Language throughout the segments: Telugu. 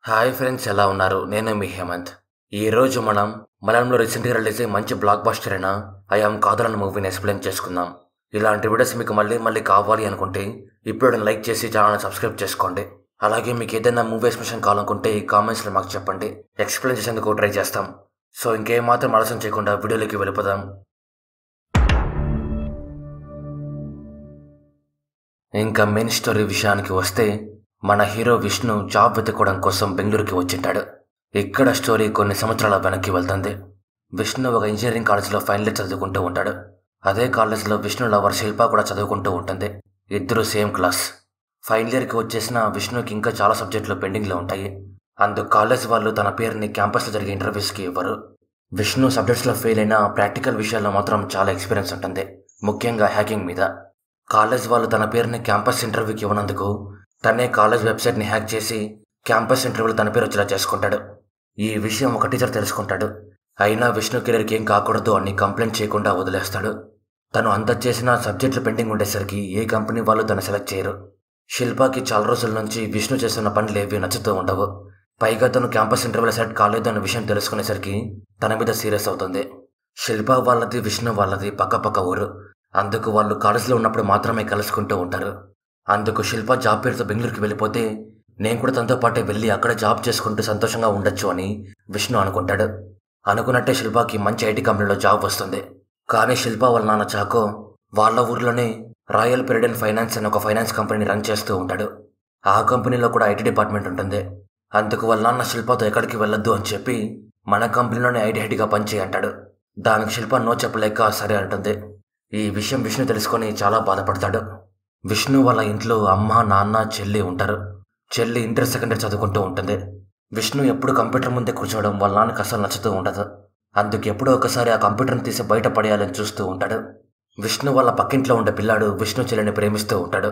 హాయ్ ఫ్రెండ్స్, ఎలా ఉన్నారు? నేను మీ హేమంత్. ఈరోజు మనం మలయాళంలో రీసెంట్గా రిలీజ్ అయ్యే మంచి బ్లాక్ బస్టర్ అయిన ఐ యామ్ కాదల్ మూవీని ఎక్స్ప్లెయిన్ చేసుకుందాం. ఇలాంటి వీడియోస్ మీకు మళ్ళీ కావాలి అనుకుంటే ఇప్పుడు లైక్ చేసి ఛానల్ సబ్స్క్రైబ్ చేసుకోండి. అలాగే మీకు ఏదైనా మూవీ ఎక్స్ప్లెనేషన్ కావాలనుకుంటే ఈ కామెంట్స్లో మాకు చెప్పండి, ఎక్స్ప్లెయిన్ చేసేందుకు ట్రై చేస్తాం. సో ఇంకేమాత్రం ఆలస్యం చేయకుండా వీడియోలోకి వెళ్ళిపోదాం. ఇంకా మెయిన్ స్టోరీ విషయానికి వస్తే, మన హీరో విష్ణు జాబ్ వెతుక్కోవడం కోసం బెంగళూరుకి వచ్చింటాడు. ఇక్కడ స్టోరీ కొన్ని సంవత్సరాల వెనక్కి వెళ్తుంది. విష్ణు ఒక ఇంజనీరింగ్ కాలేజీలో ఫైనల్ ఇయర్ చదువుకుంటూ ఉంటాడు. అదే కాలేజీలో విష్ణు లవర్ శిల్ప కూడా చదువుకుంటూ ఉంటుంది. ఇద్దరు సేమ్ క్లాస్. ఫైనల్ ఇయర్కి వచ్చేసిన విష్ణుకి ఇంకా చాలా సబ్జెక్టులు పెండింగ్లో ఉంటాయి. అందుకు కాలేజ్ వాళ్ళు తన పేరుని క్యాంపస్లో జరిగే ఇంటర్వ్యూస్కి ఇవ్వరు. విష్ణు సబ్జెక్ట్స్లో ఫెయిల్ అయినా ప్రాక్టికల్ విషయాల్లో మాత్రం చాలా ఎక్స్పీరియన్స్ ఉంటుంది, ముఖ్యంగా హ్యాకింగ్ మీద. కాలేజ్ వాళ్ళు తన పేరుని క్యాంపస్ ఇంటర్వ్యూకి ఇవ్వనందుకు తనే కాలేజ్ వెబ్సైట్ని హ్యాక్ చేసి క్యాంపస్ ఇంటర్వ్యూలో తన పేరు వచ్చేలా చేసుకుంటాడు. ఈ విషయం ఒక టీచర్ తెలుసుకుంటాడు. అయినా విష్ణు కెరీర్కి ఏం కాకూడదు అని కంప్లైంట్ చేయకుండా వదిలేస్తాడు. తను అంత చేసిన సబ్జెక్టులు పెండింగ్ ఉండేసరికి ఏ కంపెనీ వాళ్ళు తను సెలెక్ట్ చేయరు. శిల్పకి చాలా రోజుల నుంచి విష్ణు చేస్తున్న పనులు ఏవి నచ్చుతూ ఉండవు. పైగా తను క్యాంపస్ ఇంటర్వ్యూలో సెలెక్ట్ కాలేదు అన్న విషయం తెలుసుకునేసరికి తన మీద సీరియస్ అవుతుంది. శిల్ప వాళ్ళది విష్ణు వాళ్ళది పక్క ఊరు. అందుకు వాళ్ళు కాలేజీలో ఉన్నప్పుడు మాత్రమే కలుసుకుంటూ ఉంటారు. అందుకు శిల్ప జాబ్ పేరుతో బెంగళూరుకి వెళ్ళిపోతే నేను కూడా తనతో పాటే వెళ్ళి అక్కడ జాబ్ చేసుకుంటూ సంతోషంగా ఉండొచ్చు అని విష్ణు అనుకుంటాడు. అనుకున్నట్టే శిల్పకి మంచి ఐటీ కంపెనీలో జాబ్ వస్తుంది. కానీ శిల్ప వాళ్ళ నాన్న చాకో వాళ్ళ ఊర్లోనే రాయల్ పెరిడెన్ ఫైనాన్స్ అనే ఒక ఫైనాన్స్ కంపెనీని రన్ చేస్తూ ఉంటాడు. ఆ కంపెనీలో కూడా ఐటీ డిపార్ట్మెంట్ ఉంటుంది. అందుకు వాళ్ళ నాన్న శిల్పతో ఎక్కడికి వెళ్ళొద్దు అని చెప్పి మన కంపెనీలోనే ఐటీ హెడ్గా పనిచేయి అంటాడు. దానికి శిల్ప నో చెప్పలేక సరే అంటుంది. ఈ విషయం విష్ణు తెలుసుకొని చాలా బాధపడతాడు. విష్ణు వాళ్ళ ఇంట్లో అమ్మ, నాన్న, చెల్లి ఉంటారు. చెల్లి ఇంటర్ సెకండ్ ఇయర్ చదువుకుంటూ ఉంటుంది. విష్ణు ఎప్పుడు కంప్యూటర్ ముందే కూర్చోవడం వాళ్ళ నాన్నకి అసలు నచ్చుతూ ఉండదు. అందుకు ఎప్పుడో ఒకసారి ఆ కంప్యూటర్ని తీసి బయట పడేయాలని చూస్తూ ఉంటాడు. విష్ణు వాళ్ళ పక్కింట్లో ఉండే పిల్లాడు విష్ణు చెల్లిని ప్రేమిస్తూ ఉంటాడు.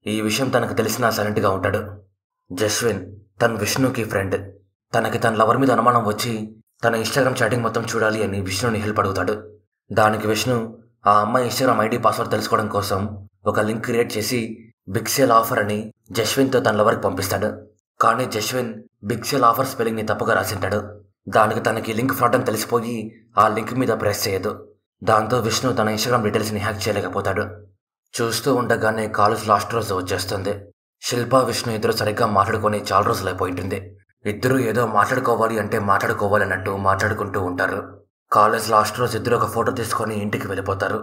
ఈ విషయం తనకు తెలిసినా సైలెంట్గా ఉంటాడు. జస్విన్ తన విష్ణుకి ఫ్రెండ్. తనకి తన లవర్ మీద అనుమానం వచ్చి తన ఇన్స్టాగ్రామ్ చాటింగ్ మొత్తం చూడాలి అని విష్ణుని హెల్ప్ అడుగుతాడు. దానికి విష్ణు ఆ అమ్మాయి ఇన్స్టాగ్రామ్ ఐడి పాస్వర్డ్ తెలుసుకోవడం కోసం ఒక లింక్ క్రియేట్ చేసి బిగ్ సేల్ ఆఫర్ అని జస్విన్తో తన లవర్కి పంపిస్తాడు. కానీ జస్విన్ బిగ్ సేల్ ఆఫర్ స్పెల్లింగ్ని తప్పుగా రాసింటాడు. దానికి తనకి లింక్ ఫ్రాడ్ అని తెలిసిపోయి ఆ లింక్ మీద ప్రెస్ చేయదు. దాంతో విష్ణు తన ఇన్స్టాగ్రామ్ డీటెయిల్స్ని హ్యాక్ చేయలేకపోతాడు. చూస్తూ ఉండగానే కాలేజ్ లాస్ట్ రోజు వచ్చేస్తుంది. శిల్ప విష్ణు ఇద్దరు సరిగ్గా మాట్లాడుకొని చాలా రోజులు అయిపోయింటుంది. ఇద్దరు ఏదో మాట్లాడుకోవాలి అంటే మాట్లాడుకోవాలి అన్నట్టు మాట్లాడుకుంటూ ఉంటారు. కాలేజ్ లాస్ట్ రోజు ఇద్దరు ఒక ఫోటో తీసుకొని ఇంటికి వెళ్ళిపోతారు.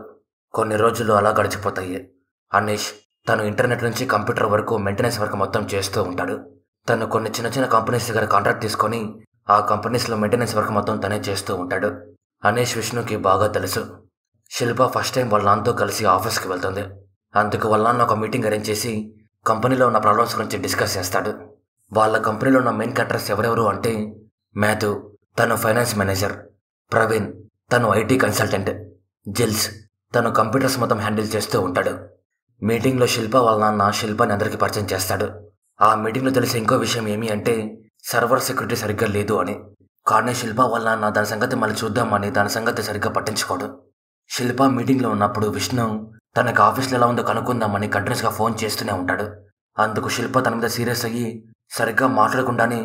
కొన్ని రోజులు అలా గడిచిపోతాయి. అనీష్ తను ఇంటర్నెట్ నుంచి కంప్యూటర్ వరకు మెయింటెనెన్స్ వర్క్ మొత్తం చేస్తూ ఉంటాడు. తను కొన్ని చిన్న కంపెనీస్ దగ్గర కాంట్రాక్ట్ తీసుకొని ఆ కంపెనీస్లో మెయింటెనెన్స్ వర్క్ మొత్తం తనే చేస్తూ ఉంటాడు. అనీష్ విష్ణుకి బాగా తెలుసు. శిల్ప ఫస్ట్ టైం వాళ్ళ నాన్నతో కలిసి ఆఫీస్కి వెళ్తుంది. అందుకు వాళ్ళ నాన్న ఒక మీటింగ్ అరేంజ్ చేసి కంపెనీలో ఉన్న ప్రాబ్లమ్స్ గురించి డిస్కస్ చేస్తాడు. వాళ్ళ కంపెనీలో ఉన్న మెయిన్ క్యారెక్టర్స్ ఎవరెవరు అంటే మ్యాథు తను ఫైనాన్స్ మేనేజర్, ప్రవీణ్ తను ఐటీ కన్సల్టెంట్, జిల్స్ తను కంప్యూటర్స్ మొత్తం హ్యాండిల్ చేస్తూ ఉంటాడు. మీటింగ్లో శిల్ప వాళ్ళ నాన్న శిల్పని అందరికీ పరిచయం చేస్తాడు. ఆ మీటింగ్లో తెలిసే ఇంకో విషయం ఏమి అంటే సర్వర్ సెక్యూరిటీ సరిగ్గా లేదు అని. కానీ శిల్ప వాళ్ళ నాన్న దాని సంగతి మళ్ళీ చూద్దామని దాని సంగతి సరిగ్గా పట్టించుకోడు. శిల్ప మీటింగ్లో ఉన్నప్పుడు విష్ణు తనకు ఆఫీస్లో ఎలా ఉందో కనుక్కుందామని కంటిన్యూస్గా ఫోన్ చేస్తూనే ఉంటాడు. అందుకు శిల్ప తన మీద సీరియస్ అయ్యి సరిగ్గా మాట్లాడకుండానే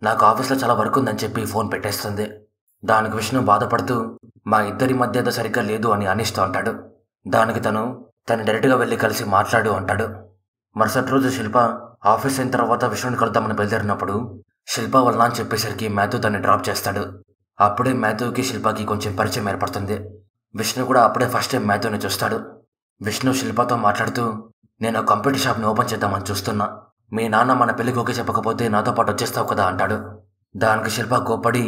నాకు ఆఫీస్లో చాలా వర్క్ ఉందని చెప్పి ఫోన్ పెట్టేస్తుంది. దానికి విష్ణు బాధపడుతూ మా ఇద్దరి మధ్య ఏదో సరిగ్గా లేదు అని అనిస్తూ అంటాడు. దానికి తను డైరెక్ట్గా వెళ్ళి కలిసి మాట్లాడు అంటాడు. మరుసటి రోజు శిల్ప ఆఫీస్ అయిన తర్వాత విష్ణుని కలుద్దామని బయలుదేరినప్పుడు శిల్ప వాళ్ళ నాన్న చెప్పేసరికి మ్యాథు తన్ని డ్రాప్ చేస్తాడు. అప్పుడే మ్యాథుకి శిల్పకి కొంచెం పరిచయం ఏర్పడుతుంది. విష్ణు కూడా అప్పుడే ఫస్ట్ టైం మ్యాథుని చూస్తాడు. విష్ణు శిల్పతో మాట్లాడుతూ నేను కంప్యూటర్ షాప్ని ఓపెన్ చేద్దామని చూస్తున్నా. మీ నాన్న మన పెళ్లికి ఓకే చెప్పకపోతే నాతో పాటు వచ్చేస్తావు కదా అంటాడు. దానికి శిల్ప కోప్పడి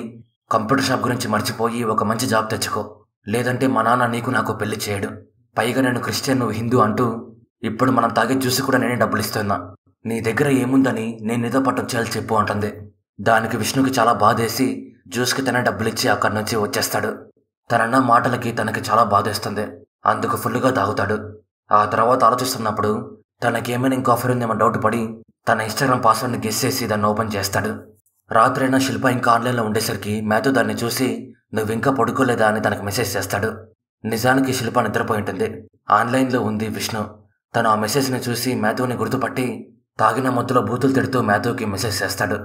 కంప్యూటర్ షాప్ గురించి మర్చిపోయి ఒక మంచి జాబ్ తెచ్చుకో, లేదంటే మా నాన్న నీకు నాకు పెళ్లి చేయడు. పైగా నేను క్రిస్టియన్, నువ్వు హిందూ అంటూ ఇప్పుడు మనం తాగే జ్యూస్ కూడా నేనే డబ్బులు ఇస్తున్నా. నీ దగ్గర ఏముందని నేను నీతో పాటు వచ్చేయాలి చెప్పు అంటుంది. దానికి విష్ణుకి చాలా బాధేసి జ్యూస్కి తనే డబ్బులు ఇచ్చి అక్కడి నుంచి వచ్చేస్తాడు. తనన్న మాటలకి తనకి చాలా బాధేస్తుంది. అందుకు ఫుల్గా తాగుతాడు. ఆ తర్వాత ఆలోచిస్తున్నప్పుడు తనకేమైనా ఇంకో ఆఫర్ ఉందేమో డౌట్ పడి తన ఇన్స్టాగ్రామ్ పాస్వర్డ్ని గెస్ చేసి దాన్ని ఓపెన్ చేస్తాడు. రాత్రైనా శిల్ప ఇంకా ఆన్లైన్లో ఉండేసరికి మ్యాథు దాన్ని చూసి నువ్వు ఇంకా పడుకోలేదా అని తనకు మెసేజ్ చేస్తాడు. నిజానికి శిల్ప నిద్రపోయి ఉంటుంది. ఆన్లైన్లో ఉంది విష్ణు. తను ఆ మెసేజ్ని చూసి మ్యాథుని గుర్తుపట్టి తాగిన మత్తులో బూతులు తిడుతూ మ్యాథుకి మెసేజ్ చేస్తాడు.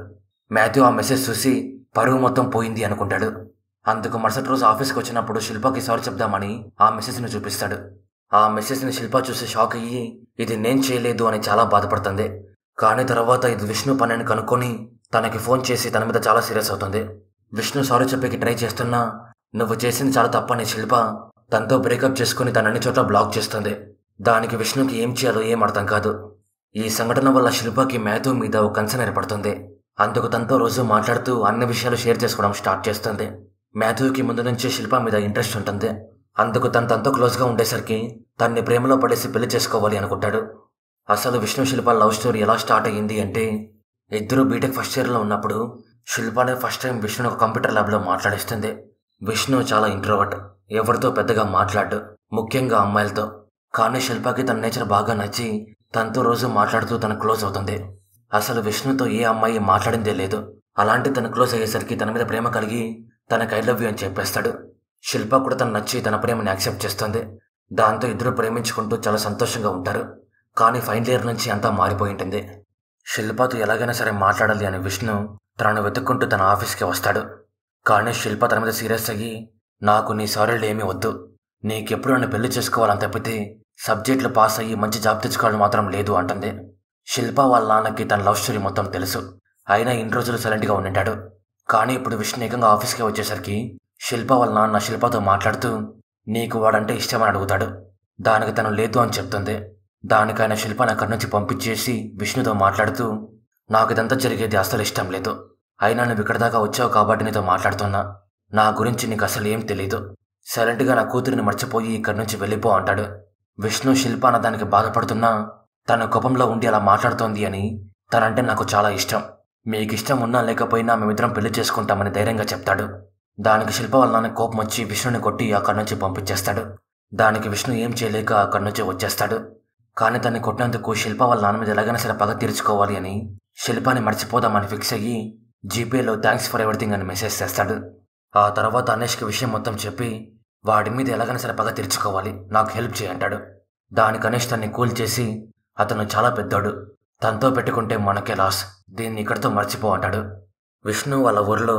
మాథ్యూ ఆ మెసేజ్ చూసి పరువు మొత్తం పోయింది అనుకుంటాడు. అందుకు మరుసటి రోజు ఆఫీస్కి వచ్చినప్పుడు శిల్పకి సారీ చెప్దామని ఆ మెసేజ్ని చూపిస్తాడు. ఆ మెసేజ్ని శిల్ప చూసి షాక్ అయ్యి ఇది నేను చేయలేదు అని చాలా బాధపడుతుంది. కానీ తర్వాత ఇది విష్ణు పని అని కనుక్కొని తనకి ఫోన్ చేసి తన మీద చాలా సీరియస్ అవుతుంది. విష్ణు సారీ చెప్పేకి ట్రై చేస్తున్నా నువ్వు చేసింది చాలా తప్పని శిల్ప తనతో బ్రేకప్ చేసుకుని తన అన్ని చోట్ల బ్లాక్ చేస్తుంది. దానికి విష్ణుకి ఏం చేయాలో ఏం అర్థం కాదు. ఈ సంఘటన వల్ల శిల్పకి మాథ్యూ మీద ఒక కన్సర్న్ ఏర్పడుతుంది. అందుకు తనతో రోజు మాట్లాడుతూ అన్ని విషయాలు షేర్ చేసుకోవడం స్టార్ట్ చేస్తుంది. మాథ్యూకి ముందు నుంచి శిల్ప మీద ఇంట్రెస్ట్ ఉంటుంది. అందుకు తనతో క్లోజ్గా ఉండేసరికి తన్ని ప్రేమలో పడేసి పెళ్లి చేసుకోవాలి అనుకుంటాడు. అసలు విష్ణు శిల్ప లవ్ స్టోరీ ఎలా స్టార్ట్ అయ్యింది అంటే ఇద్దరు బీటెక్ ఫస్ట్ ఇయర్లో ఉన్నప్పుడు శిల్పనే ఫస్ట్ టైం విష్ణుని ఒక కంప్యూటర్ ల్యాబ్లో మాట్లాడిస్తుంది. విష్ణు చాలా ఇంట్రోవర్ట్, ఎవరితో పెద్దగా మాట్లాడు, ముఖ్యంగా అమ్మాయిలతో. కానీ శిల్పకి తన నేచర్ బాగా నచ్చి తనతో రోజు మాట్లాడుతూ తన క్లోజ్ అవుతుంది. అసలు విష్ణుతో ఏ అమ్మాయి మాట్లాడిందే లేదు. అలాంటి తన క్లోజ్ అయ్యేసరికి తన మీద ప్రేమ కలిగి తనకు ఐ లవ్ యూ అని చెప్పేస్తాడు. శిల్ప కూడా తను నచ్చి తన ప్రేమని యాక్సెప్ట్ చేస్తుంది. దాంతో ఇద్దరు ప్రేమించుకుంటూ చాలా సంతోషంగా ఉంటారు. కానీ ఫైనల్ ఇయర్ నుంచి అంతా మారిపోయి ఉంటుంది. శిల్పతో ఎలాగైనా సరే మాట్లాడాలి అని విష్ణు తనను వెతుక్కుంటూ తన ఆఫీస్కి వస్తాడు. కానీ శిల్ప తన మీద సీరియస్ అయ్యి నాకు నీ సారీలు ఏమీ వద్దు, నీకెప్పుడు నన్ను పెళ్లి చేసుకోవాలని తప్పితే సబ్జెక్టులు పాస్ అయ్యి మంచి జాబ్ తెచ్చుకోవాలని మాత్రం లేదు అంటుంది. శిల్ప వాళ్ళ నాన్నకి తన లవ్ స్టోరీ మొత్తం తెలుసు. అయినా ఇన్ని రోజులు సైలెంట్గా ఉండింటాడు. కానీ ఇప్పుడు విష్ణు ఏకంగా ఆఫీస్కి వచ్చేసరికి శిల్ప వాళ్ళ నాన్న శిల్పతో మాట్లాడుతూ నీకు వాడంటే ఇష్టమని అడుగుతాడు. దానికి తను లేదు అని చెప్తుంది. దానికైనా శిల్పని అక్కడి నుంచి పంపించేసి విష్ణుతో మాట్లాడుతూ నాకు ఇదంతా జరిగేది అసలు ఇష్టం లేదు, అయినా నువ్వు ఇక్కడ దాకా వచ్చావు కాబట్టి నీతో మాట్లాడుతున్నా, నా గురించి నీకు అసలు ఏం తెలీదు, సైలెంట్గా నా కూతురిని మర్చిపోయి ఇక్కడి నుంచి వెళ్ళిపో అంటాడు. విష్ణు శిల్ప అన్న దానికి బాధపడుతున్నా తన కోపంలో ఉండి అలా మాట్లాడుతోంది అని తనంటే నాకు చాలా ఇష్టం, మీకు ఇష్టం ఉన్నా లేకపోయినా మేమిద్దరం పెళ్లి చేసుకుంటామని ధైర్యంగా చెప్తాడు. దానికి శిల్ప వాళ్ళ నాన్న కోపం వచ్చి విష్ణుని కొట్టి అక్కడి నుంచి పంపించేస్తాడు. దానికి విష్ణు ఏం చేయలేక అక్కడి నుంచి వచ్చేస్తాడు. కానీ తన్ని కొట్టినందుకు శిల్ప వాళ్ళ నాన్న మీద ఎలాగైనా సరే పగ తీర్చుకోవాలి అని శిల్పాని మర్చిపోదామని ఫిక్స్ అయ్యి జీపేలో థ్యాంక్స్ ఫర్ ఎవ్రీథింగ్ అని మెసేజ్ చేస్తాడు. ఆ తర్వాత అనేష్కి విషయం మొత్తం చెప్పి వాడి మీద ఎలాగైనా సరే పగ తీర్చుకోవాలి, నాకు హెల్ప్ చేయంటాడు. దానికి అనేష్ తన్ని కూల్ చేసి అతను చాలా పెద్దోడు, తనతో పెట్టుకుంటే మనకే లాస్, దీన్ని ఇక్కడితో మర్చిపో అంటాడు. విష్ణు వాళ్ళ ఊర్లో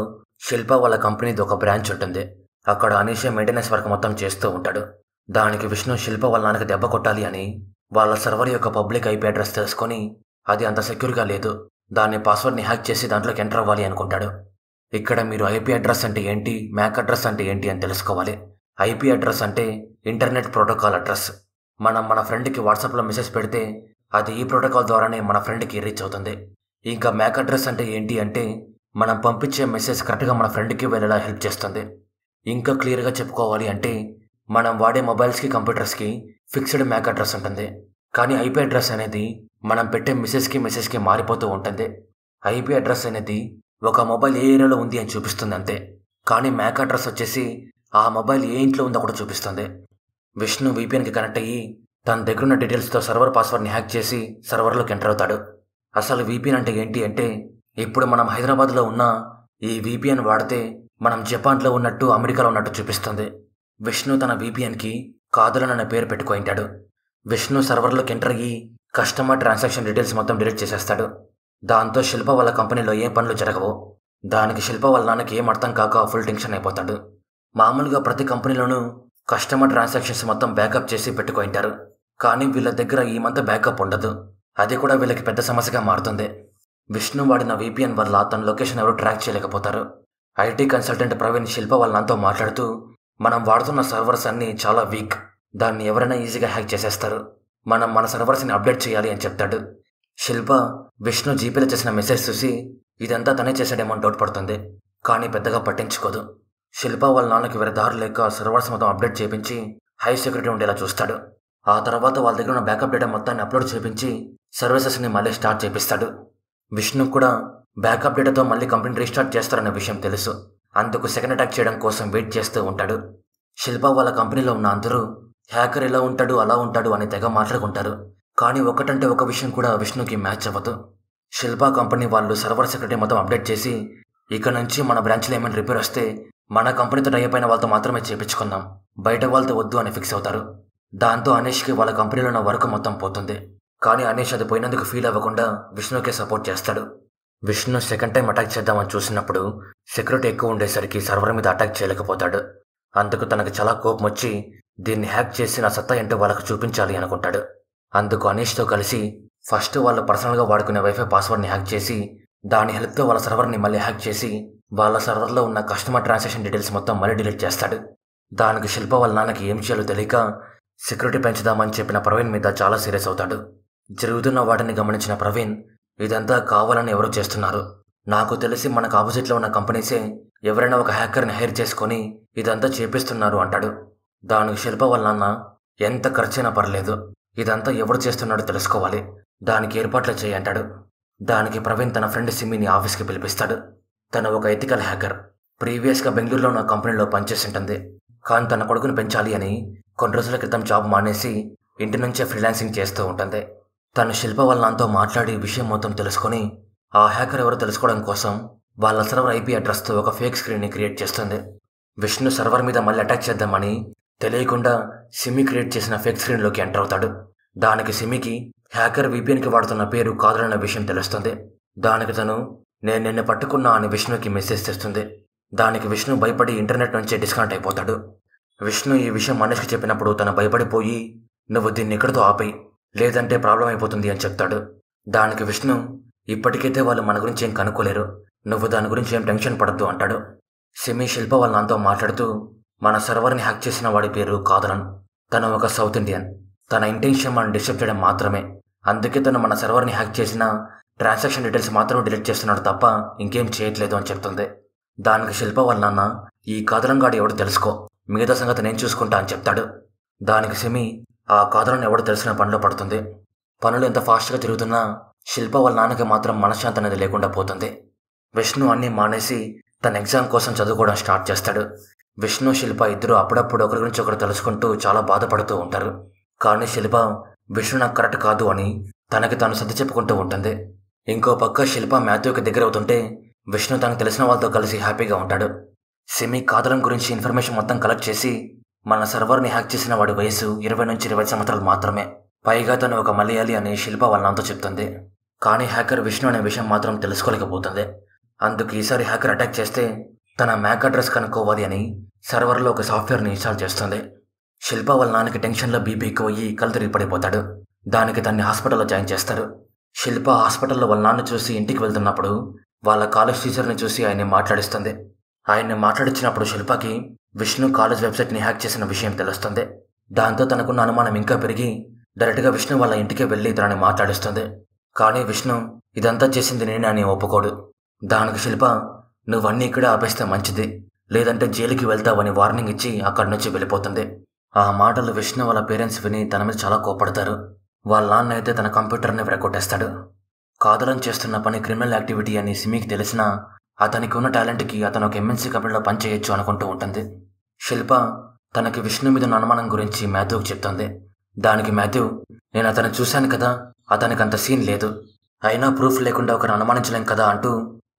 శిల్ప వాళ్ళ కంపెనీది ఒక బ్రాంచ్ ఉంటుంది. అక్కడ అనీషే మెయింటెనెన్స్ వర్క్ మొత్తం చేస్తూ ఉంటాడు. దానికి విష్ణు శిల్ప వాళ్ళ నాన్నకి దెబ్బ కొట్టాలి అని వాళ్ళ సర్వర్ యొక్క పబ్లిక్ ఐపీ అడ్రస్ తెలుసుకొని అది అంత సెక్యూర్గా లేదు, దాన్ని పాస్వర్డ్ని హ్యాక్ చేసి దాంట్లోకి ఎంటర్ అవ్వాలి అనుకుంటాడు. ఇక్కడ మీరు ఐపీ అడ్రస్ అంటే ఏంటి, మ్యాక్ అడ్రస్ అంటే ఏంటి అని తెలుసుకోవాలి. ఐపీ అడ్రస్ అంటే ఇంటర్నెట్ ప్రోటోకాల్ అడ్రస్. మనం మన ఫ్రెండ్కి వాట్సాప్లో మెసేజ్ పెడితే అది ఈ ప్రోటోకాల్ ద్వారానే మన ఫ్రెండ్కి రీచ్ అవుతుంది. ఇంకా మ్యాక్ అడ్రస్ అంటే ఏంటి అంటే మనం పంపించే మెసేజ్ కరెక్ట్గా మన ఫ్రెండ్కి వెళ్ళేలా హెల్ప్ చేస్తుంది. ఇంకా క్లియర్గా చెప్పుకోవాలి అంటే మనం వాడే మొబైల్స్కి కంప్యూటర్స్కి ఫిక్స్డ్ మ్యాక్ అడ్రస్ ఉంటుంది. కానీ ఐపీ అడ్రస్ అనేది మనం పెట్టే మెసేజ్కి మారిపోతూ ఉంటుంది. ఐపీ అడ్రస్ అనేది ఒక మొబైల్ ఏ ఏరియాలో ఉంది అని చూపిస్తుంది అంతే. కానీ మ్యాక్ అడ్రస్ వచ్చేసి ఆ మొబైల్ ఏ ఇంట్లో ఉందో కూడా చూపిస్తుంది. విష్ణు వీపీఎన్కి కనెక్ట్ అయ్యి తన దగ్గరున్న డీటెయిల్స్తో సర్వర్ పాస్వర్డ్ని హ్యాక్ చేసి సర్వర్లోకి ఎంటర్ అవుతాడు. అసలు వీపీఎన్ అంటే ఏంటి అంటే ఇప్పుడు మనం హైదరాబాద్లో ఉన్న ఈ వీపీఎన్ వాడితే మనం జపాన్లో ఉన్నట్టు అమెరికాలో ఉన్నట్టు చూపిస్తుంది. విష్ణు తన వీపీఎన్కి కాదలన్ అనే పేరు పెట్టుకుంటాడు. విష్ణు సర్వర్లోకి ఎంటర్ అయ్యి కస్టమర్ ట్రాన్సాక్షన్ డీటెయిల్స్ మొత్తం డిలీట్ చేసేస్తాడు. దాంతో శిల్ప వాళ్ళ కంపెనీలో ఏ పనులు జరగవు. దానికి శిల్ప వాళ్ళ నాన్నకి ఏం అర్థం కాక ఫుల్ టెన్షన్ అయిపోతాడు. మామూలుగా ప్రతి కంపెనీలోనూ కస్టమర్ ట్రాన్సాక్షన్స్ మొత్తం బ్యాకప్ చేసి పెట్టుకుంటారు. కానీ వీళ్ళ దగ్గర ఈ మంత్ బ్యాకప్ ఉండదు. అది కూడా వీళ్ళకి పెద్ద సమస్యగా మారుతుంది. విష్ణు వాడిన వీపీఎన్ వల్ల తన లొకేషన్ ఎవరు ట్రాక్ చేయలేకపోతారు. ఐటీ కన్సల్టెంట్ ప్రవీణ్ శిల్ప వాళ్ళ నాన్నతో మాట్లాడుతూ మనం వాడుతున్న సర్వర్స్ అన్నీ చాలా వీక్, దాన్ని ఎవరైనా ఈజీగా హ్యాక్ చేసేస్తారు, మనం మన సర్వర్స్ని అప్డేట్ చేయాలి అని చెప్తాడు. శిల్ప విష్ణు జీపీలో చేసిన మెసేజ్ చూసి ఇదంతా తనే చేశాడేమో డౌట్ పడుతుంది. కానీ పెద్దగా పట్టించుకోదు. శిల్ప వాళ్ళ నాన్నకి వేరే దారి లేక సర్వర్స్ మొత్తం అప్డేట్ చేయించి హై సెక్యూరిటీ ఉండేలా చూస్తాడు. ఆ తర్వాత వాళ్ళ దగ్గర ఉన్న బ్యాకప్ డేటా మొత్తాన్ని అప్లోడ్ చేయించి సర్వీసెస్ని మళ్ళీ స్టార్ట్ చేపిస్తాడు. విష్ణు కూడా బ్యాకప్ డేటాతో మళ్ళీ కంపెనీ రీస్టార్ట్ చేస్తారనే విషయం తెలుసు. అందుకు సెకండ్ అటాక్ చేయడం కోసం వెయిట్ చేస్తూ ఉంటాడు. శిల్ప వాళ్ళ కంపెనీలో ఉన్న అందరూ హ్యాకర్ ఎలా ఉంటాడు అలా ఉంటాడు అని తెగ మాట్లాడుకుంటారు. కానీ ఒకటంటే ఒక విషయం కూడా విష్ణుకి మ్యాచ్ అవ్వదు. శిల్ప కంపెనీ వాళ్ళు సర్వర్ సెక్యూరిటీ మొత్తం అప్డేట్ చేసి ఇక నుంచి మన బ్రాంచ్లో ఏమైనా రిపేర్ వస్తే మన కంపెనీతో టై అయిన వాళ్ళతో మాత్రమే చేయించుకుందాం, బయట వాళ్ళతో వద్దు అని ఫిక్స్ అవుతారు. దాంతో అనీష్కి వాళ్ళ కంపెనీలో ఉన్న వర్క్ మొత్తం పోతుంది. కానీ అనీష్ అది పోయినందుకు ఫీల్ అవ్వకుండా విష్ణుకే సపోర్ట్ చేస్తాడు. విష్ణు సెకండ్ టైం అటాక్ చేద్దామని చూసినప్పుడు సెక్యూరిటీ ఎక్కువ ఉండేసరికి సర్వర్ మీద అటాక్ చేయలేకపోతాడు. అందుకు తనకు చాలా కోపం వచ్చి దీన్ని హ్యాక్ చేసి నా సత్తా ఏంటో వాళ్ళకు చూపించాలి అనుకుంటాడు. అందుకు అనీష్తో కలిసి ఫస్ట్ వాళ్ళు పర్సనల్గా వాడుకునే వైఫై పాస్వర్డ్ని హ్యాక్ చేసి దాని హెల్ప్తో వాళ్ళ సర్వర్ని మళ్ళీ హ్యాక్ చేసి వాళ్ళ సర్వర్లో ఉన్న కస్టమర్ ట్రాన్సాక్షన్ డీటెయిల్స్ మొత్తం మళ్ళీ డిలీట్ చేస్తాడు. దానికి శిల్ప వాళ్ళ నాన్నకి ఏం చేయాలో తెలియక సెక్యూరిటీ పెంచుదామని చెప్పిన ప్రవీణ్ మీద చాలా సీరియస్ అవుతాడు. జరుగుతున్న వాటిని గమనించిన ప్రవీణ్ ఇదంతా కావాలని ఎవరో చేస్తున్నారు, నాకు తెలిసి మనకు ఆపోజిట్లో ఉన్న కంపెనీసే ఎవరైనా ఒక హ్యాకర్ని హైర్ చేసుకొని ఇదంతా చేపిస్తున్నారు అంటాడు. దానికి శిల్ప వాళ్ళ నాన్న ఎంత ఖర్చైనా పర్లేదు, ఇదంతా ఎవరు చేస్తున్నాడో తెలుసుకోవాలి, దానికి ఏర్పాట్లు చేయంటాడు. దానికి ప్రవీణ్ తన ఫ్రెండ్ సిమ్మిని ఆఫీస్కి పిలిపిస్తాడు. తను ఒక ఎథికల్ హ్యాకర్, ప్రీవియస్గా బెంగళూరులో ఉన్న కంపెనీలో పనిచేస్తుంటుంది. కానీ తన కొడుకుని పెంచాలి అని కొన్ని రోజుల క్రితం జాబ్ మానేసి ఇంటి నుంచే ఫ్రీలాన్సింగ్ చేస్తూ ఉంటుంది. తను శిల్ప వాళ్ళ నాన్నతో మాట్లాడి విషయం మొత్తం తెలుసుకొని ఆ హ్యాకర్ ఎవరో తెలుసుకోవడం కోసం వాళ్ళ సర్వర్ ఐపీ అడ్రస్తో ఒక ఫేక్ స్క్రీన్ని క్రియేట్ చేస్తుంది. విష్ణు సర్వర్ మీద మళ్ళీ అటాక్ చేద్దామని తెలియకుండా సిమి క్రియేట్ చేసిన ఫేక్ స్క్రీన్లోకి ఎంటర్ అవుతాడు. దానికి సిమికి హ్యాకర్ VPNకి వాడుతున్న పేరు కాదలన్న విషయం తెలుస్తుంది. దానికి తను నేను నిన్ను పట్టుకున్నా అని విష్ణుకి మెసేజ్ చేస్తుంది. దానికి విష్ణు భయపడి ఇంటర్నెట్ నుంచే డిస్కనెక్ట్ అయిపోతాడు. విష్ణు ఈ విషయం మనీష్కి చెప్పినప్పుడు తను భయపడిపోయి నువ్వు దీన్ని ఇక్కడితో ఆపేయి, లేదంటే ప్రాబ్లం అయిపోతుంది అని చెప్తాడు. దానికి విష్ణు ఇప్పటికైతే వాళ్ళు మన గురించి ఏం కనుక్కోలేరు, నువ్వు దాని గురించి ఏం టెన్షన్ పడద్దు అంటాడు. సిమి శిల్ప వాళ్ళ నాన్నతో మాట్లాడుతూ మన సర్వర్ని హ్యాక్ చేసిన వాడి పేరు కాదలన్, తను ఒక సౌత్ ఇండియన్, తన ఇంటెన్షన్ మనం డిస్టర్బ్ చేయడం మాత్రమే, అందుకే తను మన సర్వర్ని హ్యాక్ చేసిన ట్రాన్సాక్షన్ డీటెయిల్స్ మాత్రం డిలీట్ చేస్తున్నాడు తప్ప ఇంకేం చేయట్లేదు అని చెప్తుంది. దానికి శిల్ప వాళ్ళ నాన్న ఈ కాదలంగాడు ఎవడు తెలుసుకో, మిగతా సంగతి నేను చూసుకుంటా అని చెప్తాడు. దానికి సిమి ఆ కాదలను ఎవడు తెలిసిన పనిలో పడుతుంది. పనులు ఎంత ఫాస్ట్గా తిరుగుతున్నా శిల్ప వాళ్ళ నాన్నకి మాత్రం మనశ్శాంతి అనేది లేకుండా పోతుంది. విష్ణు అన్నీ మానేసి తన ఎగ్జామ్ కోసం చదువుకోవడం స్టార్ట్ చేస్తాడు. విష్ణు శిల్ప ఇద్దరు అప్పుడప్పుడు ఒకరి గురించి ఒకరు తెలుసుకుంటూ చాలా బాధపడుతూ ఉంటారు. కానీ శిల్ప విష్ణు నాకు కరెక్ట్ కాదు అని తనకి తాను సర్ది చెప్పుకుంటూ ఉంటుంది. ఇంకో పక్క శిల్ప మాథ్యూకి దగ్గర అవుతుంటే విష్ణు తనకు తెలిసిన వాళ్ళతో కలిసి హ్యాపీగా ఉంటాడు. సిమి కాదలం గురించి ఇన్ఫర్మేషన్ మొత్తం కలెక్ట్ చేసి మన సర్వర్ని హ్యాక్ చేసిన వాడి వయసు 20 నుంచి 20 సంవత్సరాలు మాత్రమే, పైగా తను ఒక మలయాళీ అని శిల్ప వాళ్ళ నాన్నతో చెప్తుంది. కానీ హ్యాకర్ విష్ణు అనే విషయం మాత్రం తెలుసుకోలేకపోతుంది. అందుకు ఈసారి హ్యాకర్ అటాక్ చేస్తే తన మ్యాక్ అడ్రస్ కనుక్కోవాలి అని సర్వర్లో ఒక సాఫ్ట్వేర్ని ఇన్స్టాల్ చేస్తుంది. శిల్ప వాళ్ళ నాన్నకి టెన్షన్లో బీపీ ఎక్కువయ్యి కళ్ళు తిరిగి పడిపోతాడు. దానికి తన్ని హాస్పిటల్లో జాయిన్ చేస్తారు. శిల్ప హాస్పిటల్లో వాళ్ళ నాన్న చూసి ఇంటికి వెళ్తున్నప్పుడు వాళ్ళ కాలేజ్ టీచర్ని చూసి ఆయన్ని మాట్లాడిస్తుంది. ఆయన్ని మాట్లాడించినప్పుడు శిల్పకి విష్ణు కాలేజ్ వెబ్సైట్ని హ్యాక్ చేసిన విషయం తెలుస్తుంది. దాంతో తనకున్న అనుమానం ఇంకా పెరిగి డైరెక్ట్గా విష్ణు వాళ్ళ ఇంటికే వెళ్ళి తనని మాట్లాడిస్తుంది. కానీ విష్ణు ఇదంతా చేసింది నేనే అని ఒప్పుకోడు. దానికి శిల్ప నువ్వన్నీ ఇక్కడే ఆపేస్తే మంచిది, లేదంటే జైలుకి వెళ్తావని వార్నింగ్ ఇచ్చి అక్కడి నుంచి వెళ్ళిపోతుంది. ఆ మాటలు విష్ణు వాళ్ళ పేరెంట్స్ విని తన మీద చాలా కోపడతారు. వాళ్ళ నాన్న అయితే తన కంప్యూటర్ని విరగొట్టేస్తాడు. కాదలం చేస్తున్న పని క్రిమినల్ యాక్టివిటీ అని సిమికి తెలిసినా అతనికి ఉన్న టాలెంట్కి అతను ఒక MNC కంపెనీలో పనిచేయొచ్చు అనుకుంటూ ఉంటుంది. శిల్ప తనకి విష్ణు మీద ఉన్న అనుమానం గురించి మాథ్యూకి చెప్తుంది. దానికి మాథ్యూ నేను అతను చూశాను కదా, అతనికి అంత సీన్ లేదు, అయినా ప్రూఫ్ లేకుండా ఒకరు అనుమానించలేం కదా అంటూ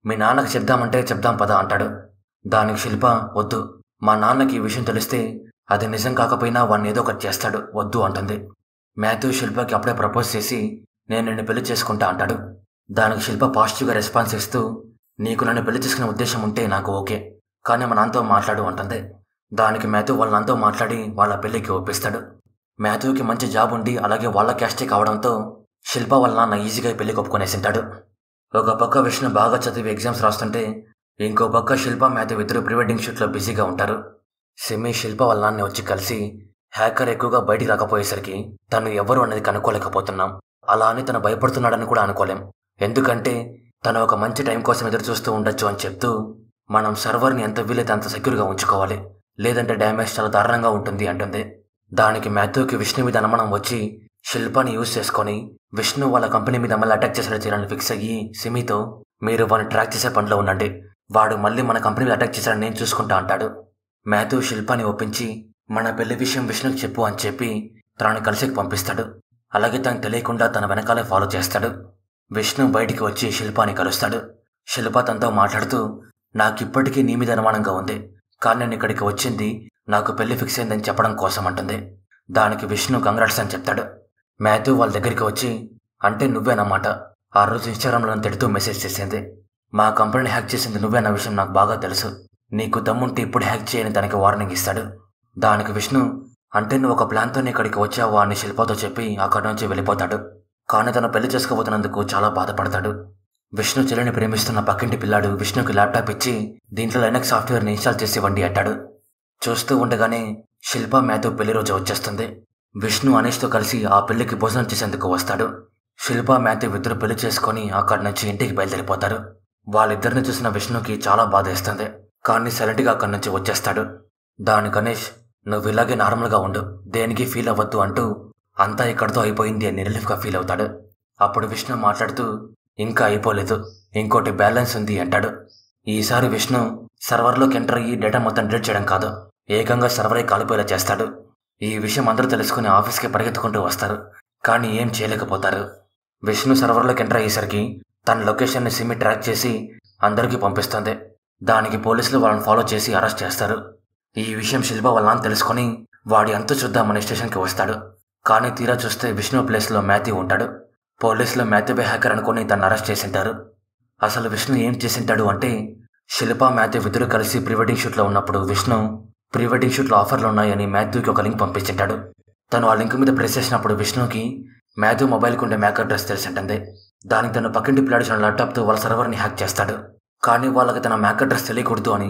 మీ నాన్నకి చెప్దామంటే చెప్దాం పదా అంటాడు. దానికి శిల్ప వద్దు, మా నాన్నకి ఈ విషయం తెలిస్తే అది నిజం కాకపోయినా వాడిని ఏదో ఒకటి చేస్తాడు, వద్దు అంటుంది. మాథ్యూ శిల్పకి అప్పుడే ప్రపోజ్ చేసి నేను నిన్ను పెళ్లి చేసుకుంటా అంటాడు. దానికి శిల్ప పాజిటివ్గా రెస్పాన్స్ ఇస్తూ నీకు నన్ను పెళ్లి చేసుకునే ఉద్దేశం ఉంటే నాకు ఓకే, కానీ మా నాన్నతో మాట్లాడు అంటుంది. దానికి మాథ్యూ వాళ్ళ నాన్నతో మాట్లాడి వాళ్ళ పెళ్లికి ఒప్పిస్తాడు. మాథ్యూకి మంచి జాబ్ ఉండి అలాగే వాళ్ళ క్యాస్టే కావడంతో శిల్ప వాళ్ళ నాన్న ఈజీగా పెళ్లికి ఒప్పుకొనేసింటాడు. ఒక పక్క విష్ణు బాగా చదివి ఎగ్జామ్స్ రాస్తుంటే ఇంకో పక్క శిల్ప మాథ్యూ ఇద్దరు ప్రీ వెడ్డింగ్ షూట్లో బిజీగా ఉంటారు. సిమి శిల్ప వాళ్ళ నాన్ని వచ్చి కలిసి హ్యాకర్ ఎక్కువగా బయటికి రాకపోయేసరికి తను ఎవరు అనేది కనుక్కోలేకపోతున్నాం, అలా అని తను భయపడుతున్నాడని కూడా అనుకోలేం, ఎందుకంటే తను ఒక మంచి టైం కోసం ఎదురు చూస్తూ ఉండొచ్చు అని చెప్తూ మనం సర్వర్ని ఎంత వీలైతే అంత సెక్యూర్గా ఉంచుకోవాలి, లేదంటే డ్యామేజ్ చాలా దారుణంగా ఉంటుంది అంటుంది. దానికి మాథ్యూకి విష్ణు మీద అనుమానం వచ్చి శిల్పాని యూజ్ చేసుకొని విష్ణు వాళ్ళ కంపెనీ మీద మళ్ళీ అటాక్ చేసేలా చేయాలని ఫిక్స్ అయ్యి సిమితో మీరు వాడిని ట్రాక్ చేసే పనిలో ఉండండి, వాడు మళ్ళీ మన కంపెనీ మీద అటాక్ చేశాడని నేను చూసుకుంటా అంటాడు. మాథ్యూ శిల్పాని ఒప్పించి మన పెళ్లి విషయం విష్ణుకి చెప్పు అని చెప్పి తనని కలిసికి పంపిస్తాడు. అలాగే తనకు తెలియకుండా తన వెనకాలే ఫాలో చేస్తాడు. విష్ణు బయటికి వచ్చి శిల్పాని కలుస్తాడు. శిల్ప తనతో మాట్లాడుతూ నాకిప్పటికీ నీ మీద అనుమానంగా ఉంది, కానీ నేను ఇక్కడికి వచ్చింది నాకు పెళ్లి ఫిక్స్ అయిందని చెప్పడం కోసం అంటుంది. దానికి విష్ణు కంగ్రాట్స్ అని చెప్తాడు. మాథ్యూ వాళ్ళ దగ్గరికి వచ్చి అంటే నువ్వేనమాట, ఆ రోజు ఇన్స్టాగ్రామ్లో తిడుతూ మెసేజ్ చేసింది. మా కంపెనీని హ్యాక్ చేసింది నువ్వే అన్న విషయం నాకు బాగా తెలుసు. నీకు దమ్ముంటే ఇప్పుడు హ్యాక్ చేయని తనకి వార్నింగ్ ఇస్తాడు. దానికి విష్ణు, అంటే నువ్వు ఒక ప్లాన్తోనే ఇక్కడికి వచ్చావా అని శిల్పతో చెప్పి అక్కడి నుంచి వెళ్ళిపోతాడు. కానీ తను పెళ్లి చేసుకోబోతున్నందుకు చాలా బాధపడతాడు. విష్ణు చెల్లిని ప్రేమిస్తున్న పక్కింటి పిల్లాడు విష్ణుకి ల్యాప్టాప్ ఇచ్చి దీంట్లో లైనక్స్ సాఫ్ట్వేర్ని ఇన్స్టాల్ చేసి ఇవ్వండి అంటాడు. చూస్తూ ఉండగానే శిల్ప మాథ్యూ పెళ్లి రోజు వచ్చేస్తుంది. విష్ణు అనీష్తో కలిసి ఆ పెళ్లికి భోజనం చేసేందుకు వస్తాడు. శిల్ప మాథ్యూ ఇద్దరు పెళ్లి చేసుకుని అక్కడి నుంచి ఇంటికి బయలుదేరిపోతారు. వాళ్ళిద్దరిని చూసిన విష్ణుకి చాలా బాధ వేస్తుంది. కానీ సైలెంట్గా అక్కడి నుంచి వచ్చేస్తాడు. దానికి గణేష్, నువ్వు ఇలాగే నార్మల్గా ఉండు, దేనికి ఫీల్ అవ్వద్దు అంటూ అంతా ఇక్కడితో అయిపోయింది అని రిలీఫ్గా ఫీల్ అవుతాడు. అప్పుడు విష్ణు మాట్లాడుతూ, ఇంకా అయిపోలేదు, ఇంకోటి బ్యాలెన్స్ ఉంది అంటాడు. ఈసారి విష్ణు సర్వర్లోకి ఎంటర్ అయ్యి డేటా మొత్తం డిలీట్ చేయడం కాదు, ఏకంగా సర్వరే కాలిపోయేలా చేస్తాడు. ఈ విషయం అందరూ తెలుసుకుని ఆఫీస్కి పరిగెత్తుకుంటూ వస్తారు. కానీ ఏం చేయలేకపోతారు. విష్ణు సర్వర్లోకి ఎంటర్ అయ్యేసరికి తన లొకేషన్ని సిమ్మి ట్రాక్ చేసి అందరికీ పంపిస్తుంది. దానికి పోలీసులు వాళ్ళని ఫాలో చేసి అరెస్ట్ చేస్తారు. ఈ విషయం శిల్ప వాళ్ళ నాన్న తెలుసుకొని వాడి అంతు చూద్దామని స్టేషన్కి వస్తాడు. కానీ తీరా చూస్తే విష్ణు ప్లేస్లో మాథ్యూ ఉంటాడు. పోలీసులు మాథ్యూవే హ్యాకర్ అనుకుని తను అరెస్ట్ చేసింటారు. అసలు విష్ణు ఏం చేసింటాడు అంటే, శిల్ప మాథ్యూ ఇద్దరు కలిసి ప్రీ వెడ్డింగ్ షూట్లో ఉన్నప్పుడు విష్ణు ప్రీ వెడ్డింగ్ షూట్లో ఆఫర్లు ఉన్నాయని మాథ్యూకి ఒక లింక్ పంపించింటాడు. తను ఆ లింక్ మీద ప్రెస్ చేసినప్పుడు విష్ణుకి మాథ్యూ మొబైల్కి ఉండే మ్యాక్ అడ్రస్ తెలిసింటుంది. దానికి తను పక్కింటి పిల్లాడిచిన ల్యాప్టాప్తో వాళ్ళ సర్వర్ని హ్యాక్ చేస్తాడు. కానీ వాళ్ళకి తన మ్యాక్ అడ్రస్ తెలియకూడదు అని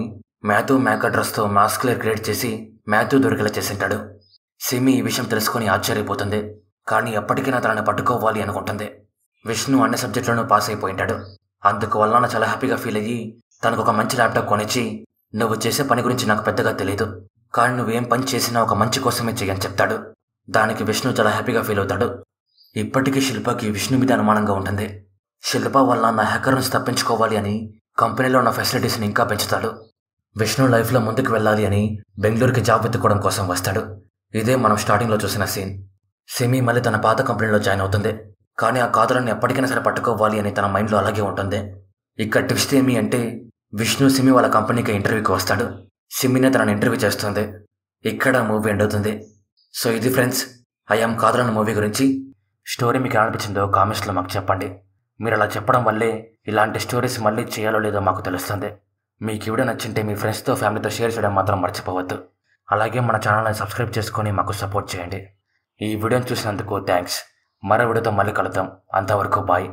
మాథ్యూ మ్యాక్ అడ్రస్తో మాస్క్ లేయర్ క్రియేట్ చేసి మాథ్యూ దొరికేలా చేసింటాడు. సిమి ఈ విషయం తెలుసుకుని ఆశ్చర్యపోతుంది. కానీ ఎప్పటికైనా తనని పట్టుకోవాలి అనుకుంటుంది. విష్ణు అన్ని సబ్జెక్టులను పాస్ అయిపోయింటాడు. అందుకు వల్ల చాలా హ్యాపీగా ఫీల్ అయ్యి తనకు ఒక మంచి ల్యాప్టాప్ కొనిచ్చి, నువ్వు చేసే పని గురించి నాకు పెద్దగా తెలియదు, కానీ నువ్వేం పని చేసినా ఒక మంచి కోసమే చెయ్యని చెప్తాడు. దానికి విష్ణు చాలా హ్యాపీగా ఫీల్ అవుతాడు. ఇప్పటికీ శిల్పకి విష్ణు మీద అనుమానంగా ఉంటుంది. శిల్ప వల్ల నా హ్యాకర్ నుంచి తప్పించుకోవాలి అని కంపెనీలో ఉన్న ఫెసిలిటీస్ని ఇంకా పెంచుతాడు. విష్ణు లైఫ్లో ముందుకు వెళ్ళాలి అని బెంగళూరుకి జాబ్ వెతుక్కోవడం కోసం వస్తాడు. ఇదే మనం స్టార్టింగ్లో చూసిన సీన్. సిమి మళ్ళీ తన పాత కంపెనీలో జాయిన్ అవుతుంది. కానీ ఆ కాదులను ఎప్పటికైనా సరే పట్టుకోవాలి అని తన మైండ్లో అలాగే ఉంటుంది. ఇక్కడ ట్విస్ట్ ఏమి అంటే, విష్ణు సిమి వాళ్ళ కంపెనీకి ఇంటర్వ్యూకి వస్తాడు. సిమినే తనని ఇంటర్వ్యూ చేస్తుంది. ఇక్కడ మూవీ ఎండ్ అవుతుంది. సో ఇది ఫ్రెండ్స్, ఐ యామ్ కాదరన్ మూవీ గురించి. స్టోరీ మీకు ఎలా అనిపించిందో కామెంట్స్లో మాకు చెప్పండి. మీరు అలా చెప్పడం వల్లే ఇలాంటి స్టోరీస్ మళ్ళీ చేయాలో లేదో మాకు తెలుస్తుంది. మీకు ఈ వీడియో నచ్చింటే మీ ఫ్రెండ్స్తో ఫ్యామిలీతో షేర్ చేయడం మాత్రం మర్చిపోవద్దు. అలాగే మన ఛానల్ని సబ్స్క్రైబ్ చేసుకొని మాకు సపోర్ట్ చేయండి. ఈ వీడియోని చూసినందుకు థ్యాంక్స్. మరో వీడియోతో మళ్ళీ కలుద్దాం. అంతవరకు బాయ్.